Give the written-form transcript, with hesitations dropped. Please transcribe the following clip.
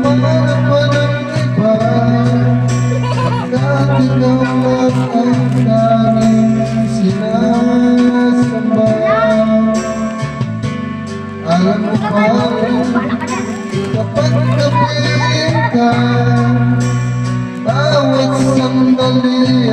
Lumanap pa ng iba Pagkat ikaw lang ang tanging sinasamba. Alam mo ba kapag kapiling ka bawat sandali